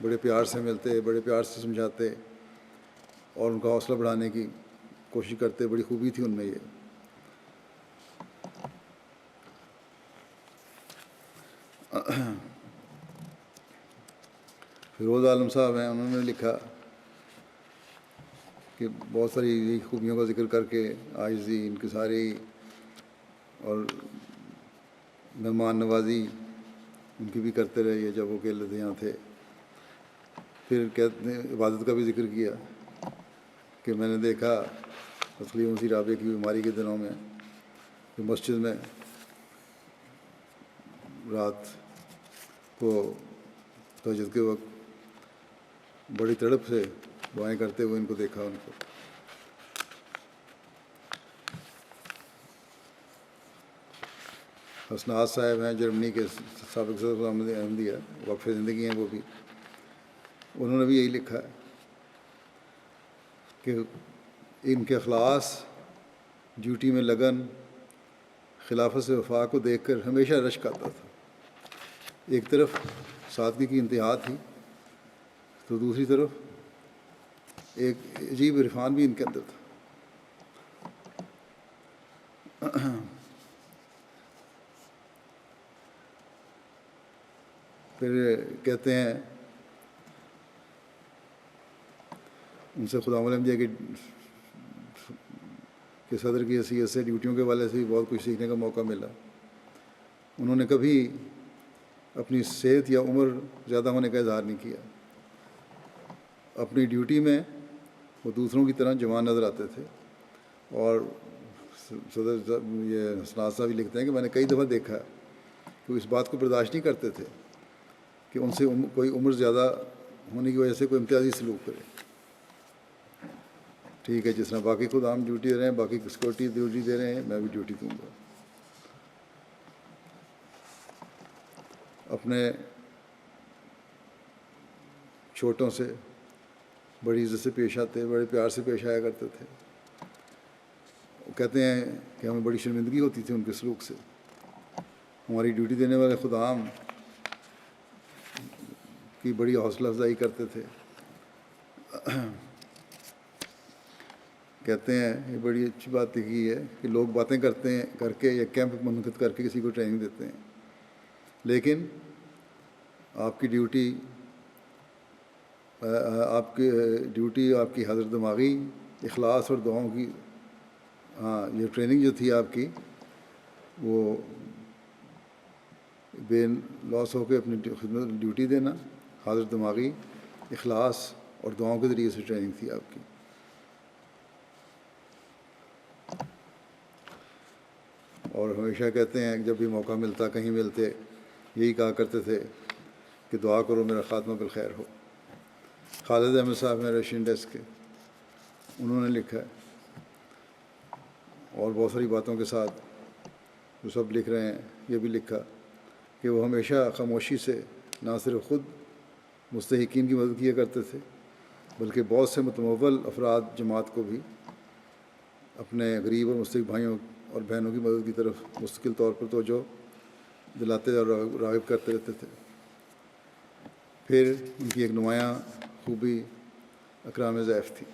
بڑے پیار سے ملتے، بڑے پیار سے سمجھاتے، اور ان کا حوصلہ بڑھانے کی کوشش کرتے۔ بڑی خوبی تھی ان میں یہ۔ فیروز عالم صاحب ہیں، انہوں نے لکھا کہ بہت ساری خوبیوں کا ذکر کر کے عاجزی، انکساری اور مہمان نوازی ان کی بھی کرتے رہے جب وہ اکیلے یہاں تھے۔ پھر کہتے ہیں عبادت کا بھی ذکر کیا کہ میں نے دیکھا خلیفہ مسیح رابع کی بیماری کے دنوں میں کہ مسجد میں رات کو تہجد کے وقت بڑی تڑپ سے دعائیں کرتے ہوئے ان کو دیکھا۔ ان کو حسنات صاحب ہیں جرمنی کے سابق صدر احمدیہ، وقف زندگی ہیں وہ بھی، انہوں نے بھی یہی لکھا ہے کہ ان کے اخلاص، ڈیوٹی میں لگن، خلافت سے وفا کو دیکھ کر ہمیشہ رشک آتا تھا۔ ایک طرف سادگی کی انتہا تھی، تو دوسری طرف ایک عجیب عرفان بھی ان کے اندر تھا۔ پھر کہتے ہیں ان سے خدا احمدیہ کہ صدر کی حیثیت سے ڈیوٹیوں کے والے سے بھی بہت کچھ سیکھنے کا موقع ملا. انہوں نے کبھی اپنی صحت یا عمر زیادہ ہونے کا اظہار نہیں کیا. اپنی ڈیوٹی میں وہ دوسروں کی طرح جوان نظر آتے تھے. اور صدر یہ حسنات صاحب بھی لکھتے ہیں کہ میں نے کئی دفعہ دیکھا کہ وہ اس بات کو برداشت نہیں کرتے تھے کہ ان سے کوئی عمر زیادہ ہونے کی وجہ سے کوئی امتیازی سلوک کرے. ٹھیک ہے، جس طرح باقی خود عام ڈیوٹی دے رہے ہیں، باقی سیکورٹی ڈیوٹی دے رہے ہیں، میں بھی ڈیوٹی دوں گا. اپنے چھوٹوں سے بڑی عزت سے پیش آتے، بڑے پیار سے پیش آیا کرتے تھے. وہ کہتے ہیں کہ ہمیں بڑی شرمندگی ہوتی تھی ان کے سلوک سے. ہماری ڈیوٹی دینے والے خدام کی بڑی حوصلہ افزائی کرتے تھے. کہتے ہیں یہ بڑی اچھی بات کی ہے کہ لوگ باتیں کرتے ہیں کر کے یا کیمپ منعقد کر کے کسی کو ٹریننگ دیتے ہیں، لیکن آپ کی ڈیوٹی آپ کی حاضر دماغی، اخلاص اور دعاؤں کی یہ ٹریننگ جو تھی آپ کی، وہ بے لاس ہو کے اپنی خدمت ڈیوٹی دینا، حاضر دماغی، اخلاص اور دعاؤں کے ذریعے سے ٹریننگ تھی آپ کی. اور ہمیشہ کہتے ہیں کہ جب بھی موقع ملتا، کہیں ملتے، یہی کہا کرتے تھے کہ دعا کرو میرا خاتمہ بالخیر ہو. خالد احمد صاحب ہیں رشین ڈیسک کے، انہوں نے لکھا ہے اور بہت ساری باتوں کے ساتھ جو سب لکھ رہے ہیں یہ بھی لکھا کہ وہ ہمیشہ خاموشی سے نہ صرف خود مستحقین کی مدد کیا کرتے تھے بلکہ بہت سے متمول افراد جماعت کو بھی اپنے غریب اور مستحق بھائیوں اور بہنوں کی مدد کی طرف مستقل طور پر توجہ دلاتے اور راغب کرتے رہتے تھے. پھر ان کی ایک نمایاں خوبی اکرام ضیف تھی.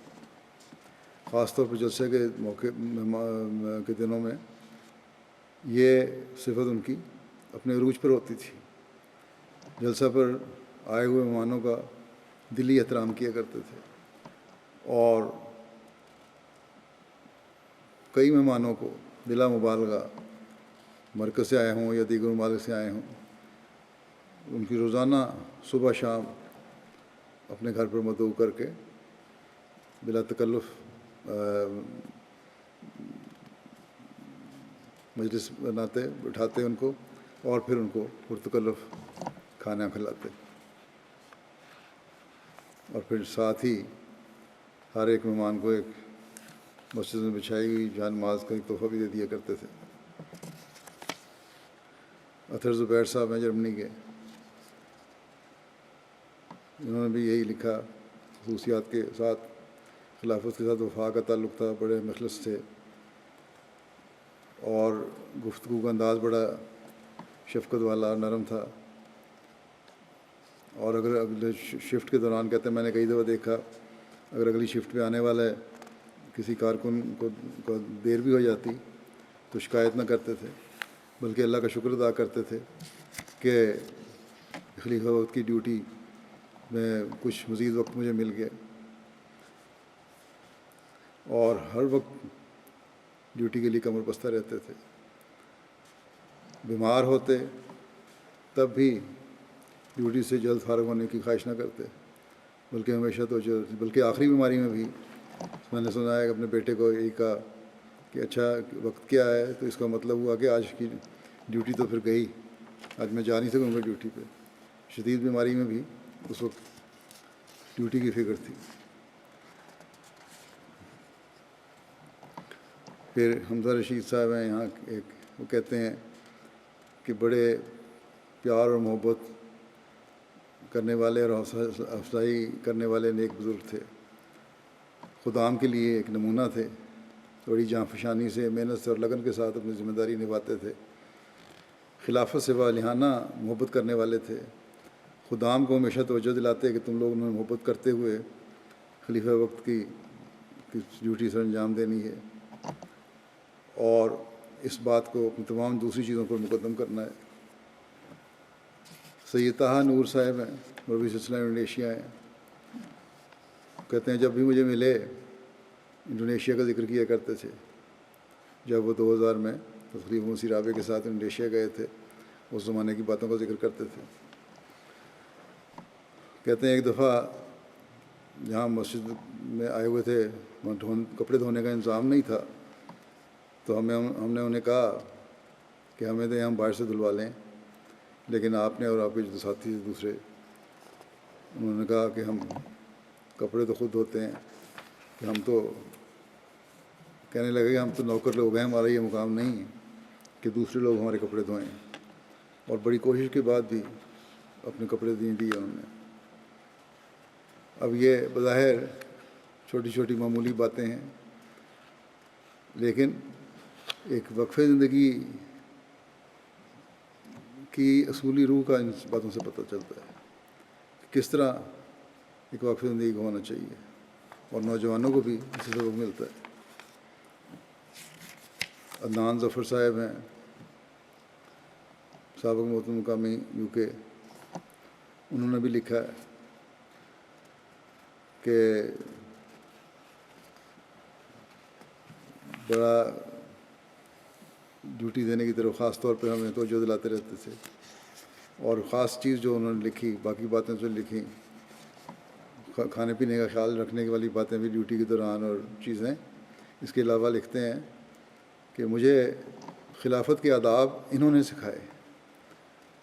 خاص طور پر جلسے کے موقع کے دنوں میں یہ صفت ان کی اپنے عروج پر ہوتی تھی. جلسہ پر آئے ہوئے مہمانوں کا دلی احترام کیا کرتے تھے اور کئی مہمانوں کو بلا مبالغہ مرکز سے آئے ہوں یا دیگر ممالک سے آئے ہوں، ان کی روزانہ صبح شام اپنے گھر پر مدعو کر کے بلا تکلف مجلس بناتے، بٹھاتے ان کو اور پھر ان کو پرتکلف کھانا کھلاتے. اور پھر ساتھ ہی ہر ایک مہمان کو ایک مسجد میں بچھائی ہوئی جان نماز کا ایک تحفہ بھی دے دیا کرتے تھے. اطہر زبیر صاحب ہیں جرمنی کے، انہوں نے بھی یہی لکھا. خصوصیات کے ساتھ خلافت کے ساتھ وفا کا تعلق تھا، بڑے مخلص تھے اور گفتگو کا انداز بڑا شفقت والا اور نرم تھا. اور اگر اگلے شفٹ کے دوران کہتے ہیں میں نے کئی دفعہ دیکھا اگر اگلی شفٹ پہ آنے والا ہے کسی کارکن کو دیر بھی ہو جاتی تو شکایت نہ کرتے تھے بلکہ اللہ کا شکر ادا کرتے تھے کہ خلیفہ وقت کی ڈیوٹی میں کچھ مزید وقت مجھے مل گیا. اور ہر وقت ڈیوٹی کے لیے کمر بستہ رہتے تھے. بیمار ہوتے تب بھی ڈیوٹی سے جلد فارغ ہونے کی خواہش نہ کرتے بلکہ ہمیشہ بلکہ آخری بیماری میں بھی میں نے سنا ہے کہ اپنے بیٹے کو یہی کہا کہ اچھا وقت کیا ہے، تو اس کا مطلب ہوا کہ آج کی ڈیوٹی تو پھر گئی، آج میں جا نہیں سکوں گا ڈیوٹی پہ. شدید بیماری میں بھی اس وقت ڈیوٹی کی فکر تھی. پھر حمزہ رشید صاحب ہیں یہاں ایک، وہ کہتے ہیں کہ بڑے پیار اور محبت کرنے والے اور حوصلہ افزائی کرنے والے نیک بزرگ تھے. خدام کے لیے ایک نمونہ تھے. بڑی جاں فشانی سے، محنت سے اور لگن کے ساتھ اپنی ذمہ داری نبھاتے تھے. خلافت سے والہانہ محبت کرنے والے تھے. خدام کو ہمیشہ توجہ دلاتے کہ تم لوگوں نے محبت کرتے ہوئے خلیفہ وقت کی ڈیوٹی سر انجام دینی ہے اور اس بات کو اپنی تمام دوسری چیزوں پر مقدم کرنا ہے. سید طہ نور صاحب ہیں، مروی سلسلہ انڈونیشیا ہیں. کہتے ہیں جب بھی مجھے ملے انڈونیشیا کا ذکر کیا کرتے تھے جب وہ 2000 میں تقریباً موسی رابع کے ساتھ انڈونیشیا گئے تھے، اس زمانے کی باتوں کا ذکر کرتے تھے۔ کہتے ہیں ایک دفعہ جہاں مسجد میں آئے ہوئے تھے وہاں کپڑے دھونے کا انتظام نہیں تھا، تو ہم نے انہیں کہا کہ ہمیں تو ہم باہر سے دھلوا لیں، لیکن آپ نے اور آپ کے جو ساتھی تھے دوسرے، انہوں نے کہا کہ ہم کپڑے تو خود دھوتے ہیں، کہ ہم تو کہنے لگے کہ ہم تو نوکر لوگ ہیں، ہمارا یہ مقام نہیں ہے کہ دوسرے لوگ ہمارے کپڑے دھوئیں، اور بڑی کوشش کے بعد بھی اپنے کپڑے نہیں دیے انہوں نے۔ اب یہ بظاہر چھوٹی چھوٹی معمولی باتیں ہیں، لیکن ایک وقف زندگی کی اصولی روح کا ان باتوں سے پتہ چلتا ہے کہ کس طرح ایک وقف زندگی کو ہونا چاہیے، اور نوجوانوں کو بھی اس سے سبق ملتا ہے۔ عدنان ظفر صاحب ہیں، سابق محترم مقامی UK، انہوں نے بھی لکھا ہے کہ بڑا ڈیوٹی دینے کی طرف خاص طور پہ ہمیں توجہ دلاتے رہتے تھے، اور خاص چیز جو انہوں نے لکھی، باقی باتیں جو لکھی کھانے پینے کا خیال رکھنے والی باتیں بھی ڈیوٹی کے دوران اور چیزیں، اس کے علاوہ لکھتے ہیں کہ مجھے خلافت کے آداب انہوں نے سکھائے،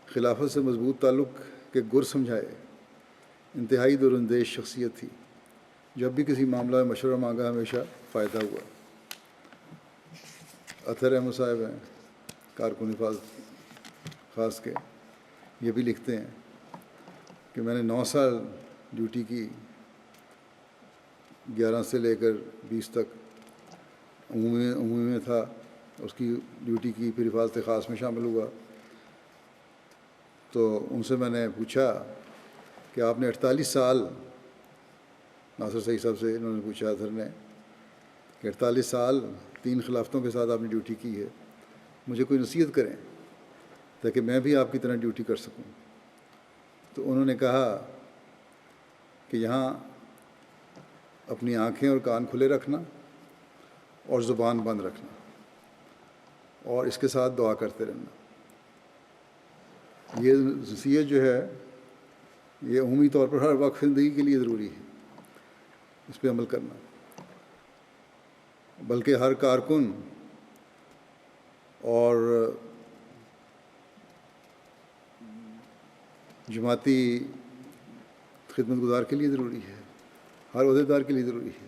خلافت سے مضبوط تعلق کے گر سمجھائے، انتہائی دوراندیش شخصیت تھی، جب بھی کسی معاملہ میں مشورہ مانگا ہمیشہ فائدہ ہوا۔ اطہر احمد صاحب ہیں، کارکن حفاظت خاص کے، یہ بھی لکھتے ہیں کہ میں نے 9 سال ڈیوٹی کی، 11 سے لے کر 20 تک عمومی میں تھا، اس کی ڈیوٹی کی، پھر حفاظت خاص میں شامل ہوا۔ تو ان سے میں نے پوچھا کہ آپ نے 48 سال، ناصر سعید صاحب سے انہوں نے پوچھا اطہر نے، کہ 48 سال 3 خلافتوں کے ساتھ آپ نے ڈیوٹی کی ہے، مجھے کوئی نصیحت کریں تاکہ میں بھی آپ کی طرح ڈیوٹی کر سکوں۔ تو انہوں نے کہا کہ یہاں اپنی آنکھیں اور کان کھلے رکھنا اور زبان بند رکھنا، اور اس کے ساتھ دعا کرتے رہنا۔ یہ نصیحت جو ہے یہ عمومی طور پر ہر وقت زندگی کے لیے ضروری ہے، اس پہ عمل کرنا، بلکہ ہر کارکن اور جماعتی خدمت گزار کے لیے ضروری ہے، ہر عہدیدار کے لیے ضروری ہے۔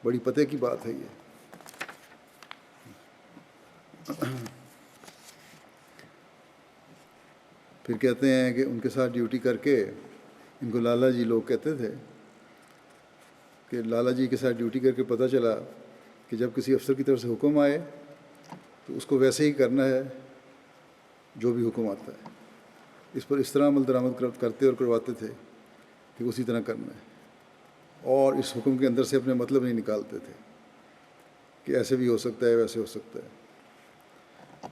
بڑی پتہ کی بات ہے یہ۔ پھر کہتے ہیں کہ ان کے ساتھ ڈیوٹی کر کے، ان کو لالا جی لوگ کہتے تھے، کہ لالا جی کے ساتھ ڈیوٹی کر کے پتہ چلا کہ جب کسی افسر کی طرف سے حکم آئے تو اس کو ویسے ہی کرنا ہے جو بھی حکم آتا ہے، اس پر اس طرح عمل درآمد کرتے اور کرواتے تھے کہ اسی طرح کرنا ہے، اور اس حکم کے اندر سے اپنے مطلب نہیں نکالتے تھے کہ ایسے بھی ہو سکتا ہے ویسے ہو سکتا ہے۔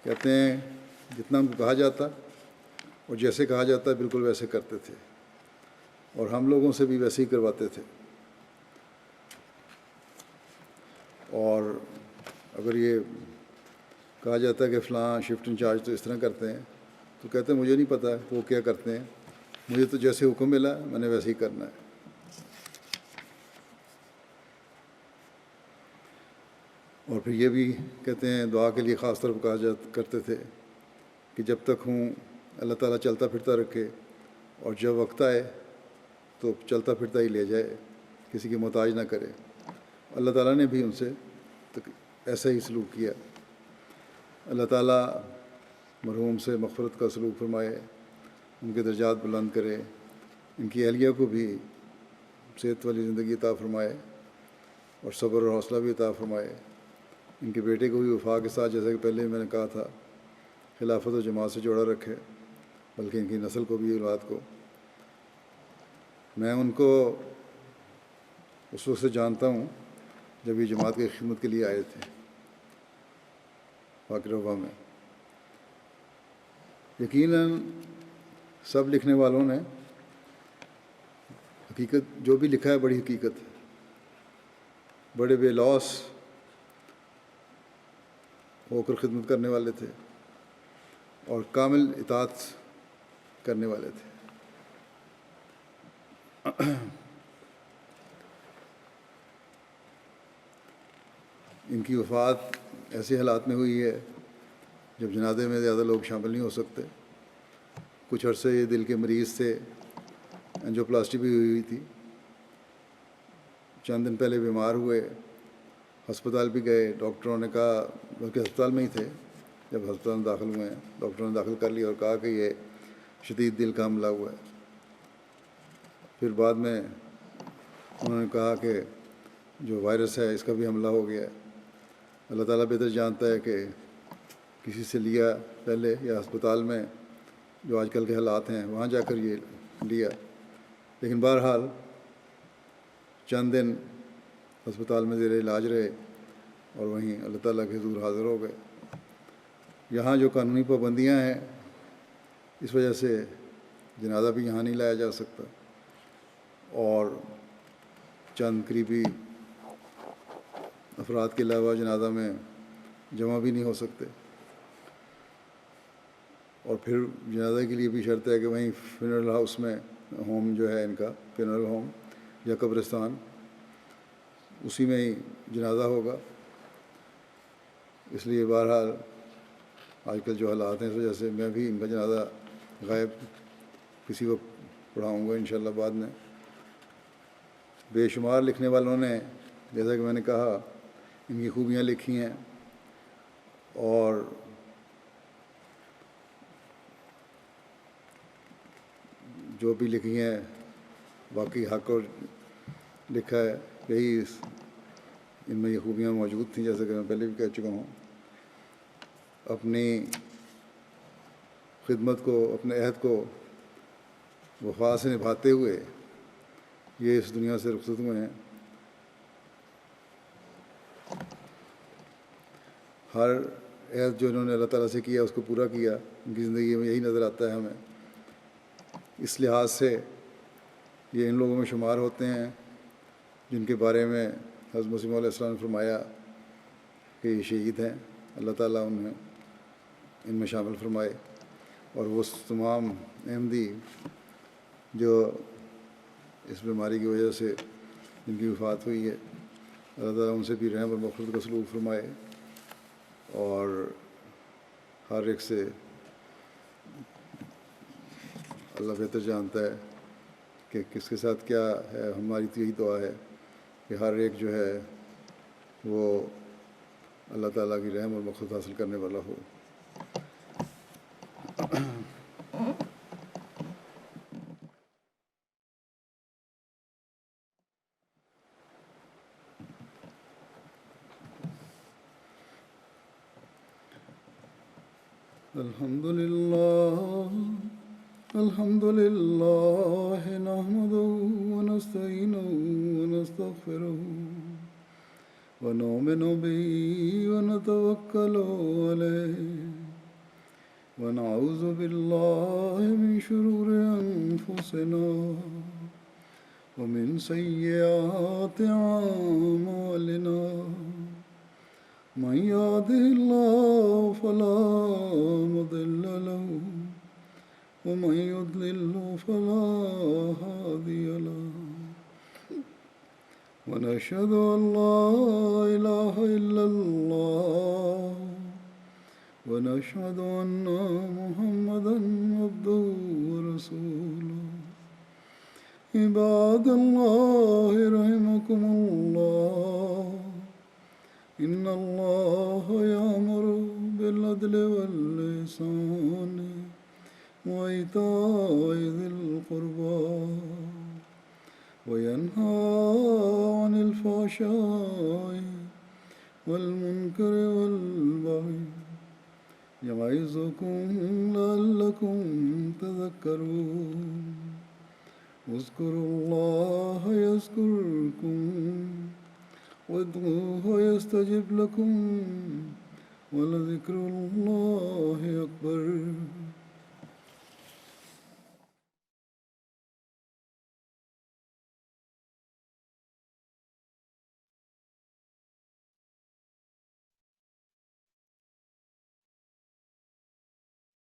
کہتے ہیں جتنا ہم کو کہا جاتا اور جیسے کہا جاتا ہے بالکل ویسے کرتے تھے، اور ہم لوگوں سے بھی ویسے ہی کرواتے تھے۔ اور اگر یہ کہا جاتا ہے کہ فلاں شفٹ انچارج تو اس طرح کرتے ہیں، تو کہتے ہیں مجھے نہیں پتہ وہ کیا کرتے ہیں، مجھے تو جیسے حکم ملا میں نے ویسے ہی کرنا ہے۔ اور پھر یہ بھی کہتے ہیں دعا کے لیے خاص طور پر کہا کرتے تھے کہ جب تک ہوں اللہ تعالیٰ چلتا پھرتا رکھے، اور جب وقت آئے تو چلتا پھرتا ہی لے جائے، کسی کی محتاج نہ کرے۔ اللہ تعالیٰ نے بھی ان سے ایسا ہی سلوک کیا۔ اللہ تعالیٰ مرحوم سے مغفرت کا سلوک فرمائے، ان کے درجات بلند کرے، ان کی اہلیہ کو بھی صحت والی زندگی عطا فرمائے اور صبر اور حوصلہ بھی عطا فرمائے، ان کے بیٹے کو بھی وفا کے ساتھ، جیسا کہ پہلے میں نے کہا تھا، خلافت و جماعت سے جوڑا رکھے، بلکہ ان کی نسل کو بھی، اولاد کو۔ میں ان کو اس وقت سے جانتا ہوں جب یہ جماعت کی خدمت کے لیے آئے تھے پاکروا میں۔ یقیناً سب لکھنے والوں نے حقیقت جو بھی لکھا ہے بڑی حقیقت ہے، بڑے بے لوث ہو کر خدمت کرنے والے تھے اور کامل اطاعت کرنے والے تھے۔ ان کی وفات ایسے حالات میں ہوئی ہے جب جنازے میں زیادہ لوگ شامل نہیں ہو سکتے۔ کچھ عرصے یہ دل کے مریض تھے، اینجیوپلاسٹی بھی ہوئی تھی، چند دن پہلے بیمار ہوئے، ہسپتال بھی گئے، ڈاکٹروں نے کہا، بلکہ ہسپتال میں ہی تھے جب ہسپتال میں داخل ہوئے ہیں، ڈاکٹروں نے داخل کر لیا اور کہا کہ یہ شدید دل کا حملہ ہوا ہے۔ پھر بعد میں انہوں نے کہا کہ جو وائرس ہے اس کا بھی حملہ ہو گیا ہے۔ اللہ تعالیٰ بہتر جانتا ہے کہ کسی سے لیا پہلے یا ہسپتال میں جو آج کل کے حالات ہیں وہاں جا کر یہ لیا، لیکن بہرحال چند دن ہسپتال میں زیر علاج رہے اور وہیں اللہ تعالیٰ کے حضور حاضر ہو گئے۔ یہاں جو قانونی پابندیاں ہیں اس وجہ سے جنازہ بھی یہاں نہیں لایا جا سکتا اور چند قریبی افراد کے علاوہ جنازہ میں جمع بھی نہیں ہو سکتے، اور پھر جنازہ کے لیے بھی شرط ہے کہ وہیں فنرل ہاؤس میں ہوم جو ہے ان کا فنرل ہوم یا قبرستان، اسی میں ہی جنازہ ہوگا۔ اس لیے بہرحال آج کل جو حالات ہیں اس وجہ سے میں بھی ان کا جنازہ غائب کسی وقت پڑھاؤں گا انشاءاللہ بعد میں۔ بے شمار لکھنے والوں نے جیسا کہ میں نے کہا ان کی خوبیاں لکھی ہیں، اور جو بھی لکھی ہیں باقی حق اور لکھا ہے یہی ان میں یہ خوبیاں موجود تھیں، جیسا کہ میں پہلے بھی کہہ چکا ہوں۔ اپنی خدمت کو، اپنے عہد کو وفا سے نبھاتے ہوئے یہ اس دنیا سے رخصت ہوئے ہیں۔ ہر عہد جو انہوں نے اللہ تعالیٰ سے کیا اس کو پورا کیا، ان کی زندگی میں یہی نظر آتا ہے ہمیں۔ اس لحاظ سے یہ ان لوگوں میں شمار ہوتے ہیں جن کے بارے میں حضرت مسیح علیہ السلام نے فرمایا کہ یہ شہید ہیں، اللہ تعالیٰ انہیں ان میں شامل فرمائے۔ اور وہ تمام احمدی جو اس بیماری کی وجہ سے جن کی وفات ہوئی ہے، اللہ تعالیٰ ان سے بھی رحم اور مغفرت کا سلوک فرمائے، اور ہر ایک سے اللہ بہتر جانتا ہے کہ کس کے ساتھ کیا ہے۔ ہماری تو یہی دعا ہے کہ ہر ایک جو ہے وہ اللہ تعالیٰ کی رحم اور مغفرت حاصل کرنے والا ہو۔ الحمد لله نحمده ونستعينه ونستغفره ونؤمن به ونتوكل عليه ونعوذ بالله من شرور أنفسنا ومن سيئات أعمالنا، من يهده الله فلا مضل له ومن يضلل فلا هادي له، ونشهد أن لا إله إلا الله ونشهد أن محمدا عبده ورسوله۔ عباد الله رحمكم الله، إن الله يأمر بالعدل والإحسان وإيتاء ذي القربى وينهى عن الفحشاء والمنكر والبغي يعظكم لعلكم تذكرون۔ اذكروا الله يذكركم وادعوه يستجب لكم ولذكر الله أكبر۔